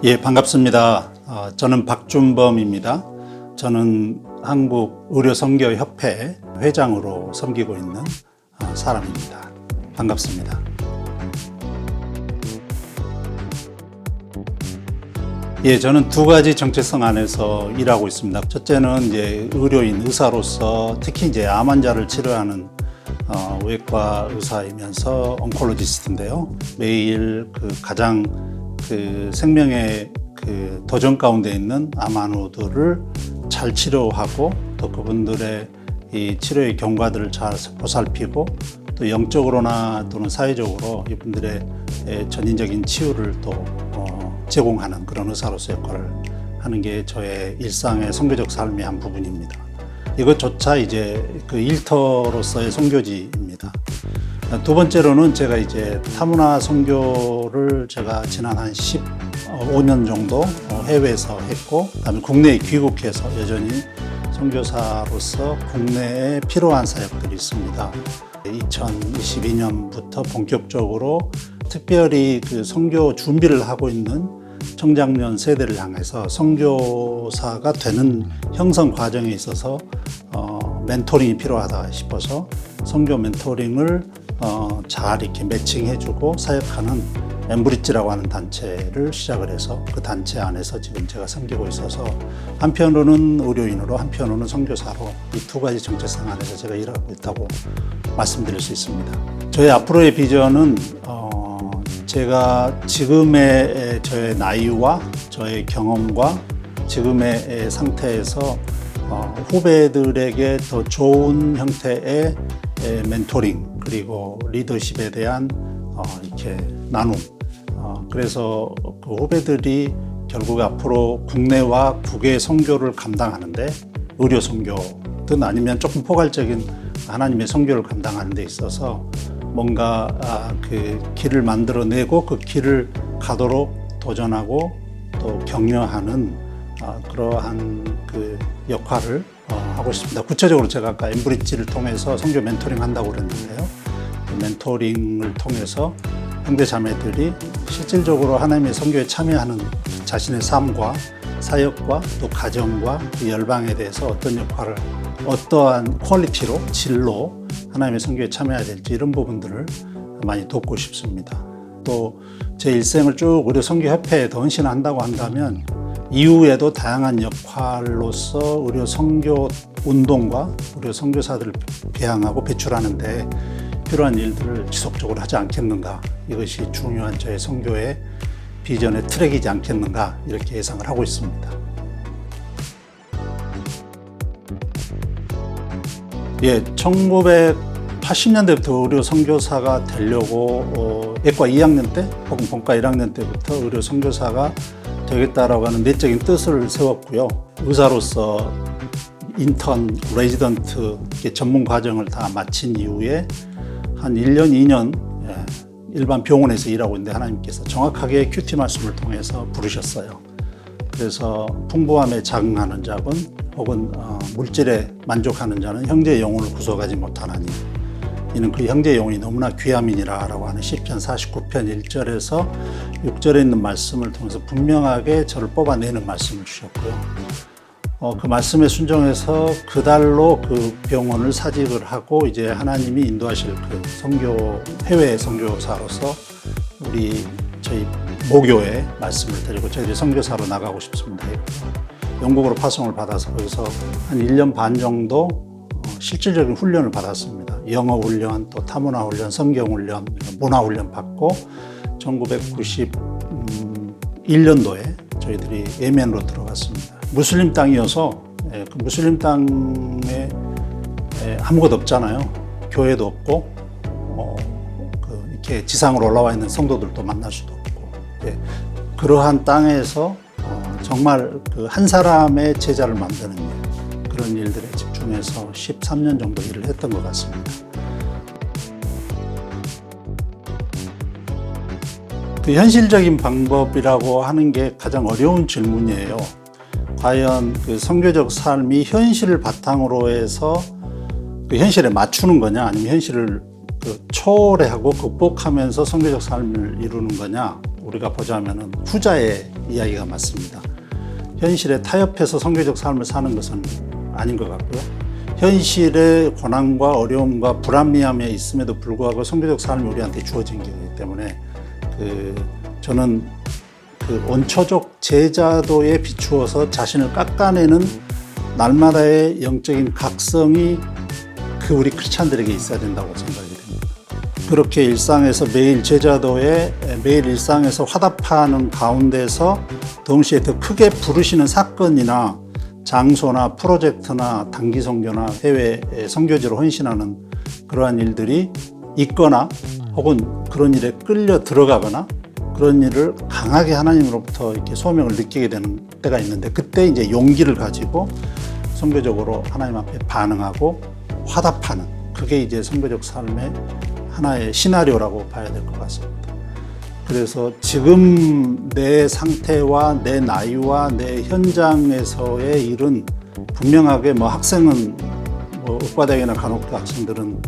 예, 반갑습니다. 저는 박준범입니다. 저는 한국의료선교협회 회장으로 섬기고 있는 사람입니다. 반갑습니다. 예, 저는 두 가지 정체성 안에서 일하고 있습니다. 첫째는 이제 의료인, 의사로서 특히 이제 암 환자를 치료하는 외과 의사이면서 온콜로지스트인데요. 매일 가장 생명의 도전 가운데 있는 암 환우들을 잘 치료하고 또 그분들의 이 치료의 경과들을 잘 보살피고 또 영적으로나 또는 사회적으로 이분들의 전인적인 치유를 또 제공하는 그런 의사로서 역할을 하는 게 저의 일상의 선교적 삶의 한 부분입니다. 이것조차 이제 일터로서의 선교지입니다. 두 번째로는 제가 이제 타문화 선교를 제가 지난 한 15년 정도 해외에서 했고, 그다음에 국내에 귀국해서 여전히 선교사로서 국내에 필요한 사역들이 있습니다. 2022년부터 본격적으로 특별히 선교 준비를 하고 있는 청장년 세대를 향해서 선교사가 되는 형성 과정에 있어서 멘토링이 필요하다 싶어서 선교 멘토링을 잘 이렇게 매칭해주고 사역하는 엠브리지라고 하는 단체를 시작을 해서 그 단체 안에서 지금 제가 섬기고 있어서 한편으로는 의료인으로 한편으로는 선교사로 이 두 가지 정체성 안에서 제가 일하고 있다고 말씀드릴 수 있습니다. 저의 앞으로의 비전은 제가 지금의 저의 나이와 저의 경험과 지금의 상태에서 후배들에게 더 좋은 형태의 멘토링 그리고 리더십에 대한 이렇게 나눔. 그래서 그 후배들이 결국 앞으로 국내와 국외 선교를 감당하는데 의료 선교든 아니면 조금 포괄적인 하나님의 선교를 감당하는 데 있어서 뭔가 그 길을 만들어내고 그 길을 가도록 도전하고 또 격려하는 그러한 그 역할을 하고 싶습니다. 구체적으로 제가 아까 엠브리지를 통해서 선교 멘토링 한다고 그랬는데요. 그 멘토링을 통해서 형제 자매들이 실질적으로 하나님의 선교에 참여하는 자신의 삶과 사역과 또 가정과 그 열방에 대해서 어떤 역할을 어떠한 퀄리티로 질로 하나님의 선교에 참여해야 될지 이런 부분들을 많이 돕고 싶습니다. 또 제 일생을 쭉 의료 선교협회에 더 헌신한다고 한다면 이후에도 다양한 역할로서 의료 선교 운동과 의료 선교사들을 배양하고 배출하는데 필요한 일들을 지속적으로 하지 않겠는가, 이것이 중요한 저의 선교의 비전의 트랙이지 않겠는가 이렇게 예상을 하고 있습니다. 예, 1980년대부터 의료 선교사가 되려고 예과 2학년 때 혹은 본과 1학년 때부터 의료 선교사가 되겠다라고 하는 내적인 뜻을 세웠고요. 의사로서 인턴, 레지던트 전문 과정을 다 마친 이후에 한 1년, 2년 일반 병원에서 일하고 있는데 하나님께서 정확하게 큐티 말씀을 통해서 부르셨어요. 그래서 풍부함에 적응하는 자군 혹은 물질에 만족하는 자는 형제의 영혼을 구속하지 못하나니 이는 그 형제의 영혼이 너무나 귀함이니라 라고 하는 시편 49편 1절에서 6절에 있는 말씀을 통해서 분명하게 저를 뽑아내는 말씀을 주셨고요. 그 말씀에 순종해서 그달로 그 병원을 사직을 하고 이제 하나님이 인도하실 그 선교, 해외 선교사로서 저희 모교에 말씀을 드리고 저희들이 선교사로 나가고 싶습니다. 영국으로 파송을 받아서 거기서 한 1년 반 정도 실질적인 훈련을 받았습니다. 영어 훈련, 또 타문화 훈련, 성경 훈련, 문화 훈련 받고 1991년도에 저희들이 예멘으로 들어갔습니다. 무슬림 땅이어서 그 무슬림 땅에 아무것도 없잖아요. 교회도 없고 이렇게 지상으로 올라와 있는 성도들도 만날 수도 없고 그러한 땅에서 정말 한 사람의 제자를 만드는 일, 그런 일들에 집중해서 13년 정도 일을 했던 것 같습니다. 그 현실적인 방법이라고 하는 게 가장 어려운 질문이에요. 과연 그 선교적 삶이 현실을 바탕으로 해서 그 현실에 맞추는 거냐, 아니면 현실을 초월하고 극복하면서 선교적 삶을 이루는 거냐, 우리가 보자면은 후자의 이야기가 맞습니다. 현실에 타협해서 선교적 삶을 사는 것은 아닌 것 같고요. 현실의 고난과 어려움과 불합리함에 있음에도 불구하고 선교적 삶이 우리한테 주어진 거기 때문에 저는 원초적 제자도에 비추어서 자신을 깎아내는 날마다의 영적인 각성이 우리 크리스찬들에게 있어야 된다고 생각이 됩니다. 그렇게 일상에서 매일 제자도에 매일 일상에서 화답하는 가운데서 동시에 더 크게 부르시는 사건이나 장소나 프로젝트나 단기 선교나 해외 선교지로 헌신하는 그러한 일들이 있거나 혹은 그런 일에 끌려 들어가거나 그런 일을 강하게 하나님으로부터 이렇게 소명을 느끼게 되는 때가 있는데, 그때 이제 용기를 가지고 선교적으로 하나님 앞에 반응하고 화답하는, 그게 이제 선교적 삶의 하나의 시나리오라고 봐야 될 것 같습니다. 그래서 지금 내 상태와 내 나이와 내 현장에서의 일은 분명하게 학생은 의과대학이나 간호학교 학생들은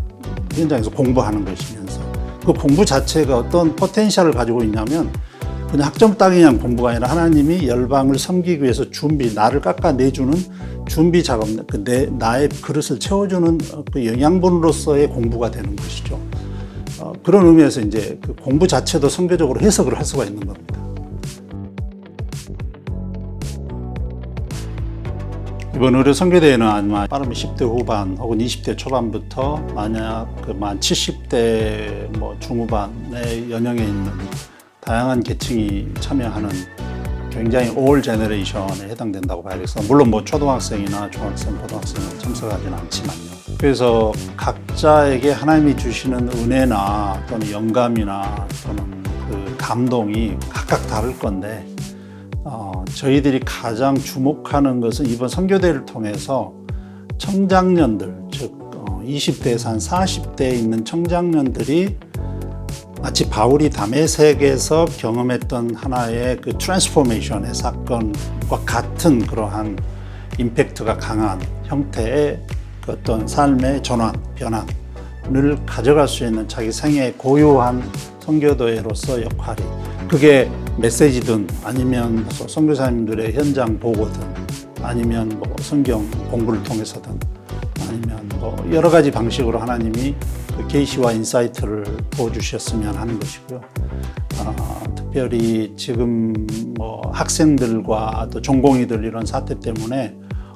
현장에서 공부하는 것이면서 그 공부 자체가 어떤 포텐셜을 가지고 있냐면 그냥 학점 따기 그냥 공부가 아니라 하나님이 열방을 섬기기 위해서 나를 깎아내주는 준비 작업, 나의 그릇을 채워주는 그 영양분으로서의 공부가 되는 것이죠. 그런 의미에서 이제 그 공부 자체도 선교적으로 해석을 할 수가 있는 겁니다. 이번 의료 선교대회는 아마 빠르면 10대 후반 혹은 20대 초반부터 만약 만 70대 중후반의 연령에 있는 다양한 계층이 참여하는 굉장히 올 제너레이션에 해당된다고 봐야겠어요. 물론 초등학생이나 중학생, 고등학생은 참석하지는 않지만요. 그래서 각자에게 하나님이 주시는 은혜나 또는 영감이나 또는 그 감동이 각각 다를 건데, 저희들이 가장 주목하는 것은 이번 선교대를 통해서 청장년들, 즉 20대에서 한 40대에 있는 청장년들이 마치 바울이 다메섹에서 경험했던 하나의 그 트랜스포메이션의 사건과 같은 그러한 임팩트가 강한 형태의 그 어떤 삶의 전환, 변환을 가져갈 수 있는 자기 생애의 고유한 선교도회로서 역할이, 그게 메시지든 아니면 선교사님들의 현장 보고든 아니면 성경 공부를 통해서든 아니면 여러 가지 방식으로 하나님이 그 계시와 인사이트를 부어주셨으면 하는 것이고요. 특별히 지금 학생들과 또 전공의들 이런 사태 때문에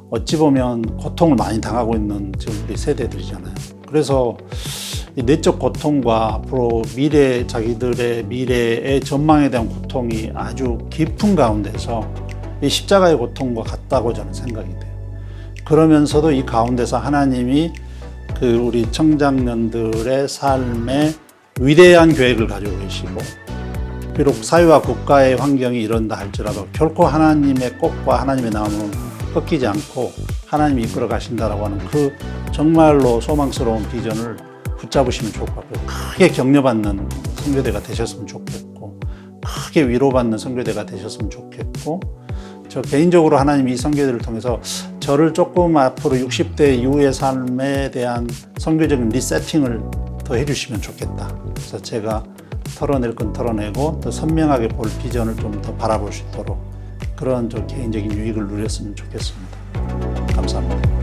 어찌 보면 고통을 많이 당하고 있는 지금 우리 세대들이잖아요. 그래서 이 내적 고통과 앞으로 자기들의 미래의 전망에 대한 고통이 아주 깊은 가운데서 이 십자가의 고통과 같다고 저는 생각이 돼요. 그러면서도 이 가운데서 하나님이 우리 청장년들의 삶에 위대한 계획을 가지고 계시고, 비록 사회와 국가의 환경이 이런다 할지라도 결코 하나님의 꽃과 하나님의 나무는 꺾이지 않고 하나님이 이끌어 가신다라고 하는 그 정말로 소망스러운 비전을 붙잡으시면 좋을 것 같고요. 크게 격려받는 선교대가 되셨으면 좋겠고, 크게 위로받는 선교대가 되셨으면 좋겠고, 저 개인적으로 하나님이 이 선교대를 통해서 저를 조금 앞으로 60대 이후의 삶에 대한 선교적인 리세팅을 더 해주시면 좋겠다. 그래서 제가 털어낼 건 털어내고 더 선명하게 볼 비전을 좀 더 바라볼 수 있도록 그런 저 개인적인 유익을 누렸으면 좋겠습니다. 감사합니다.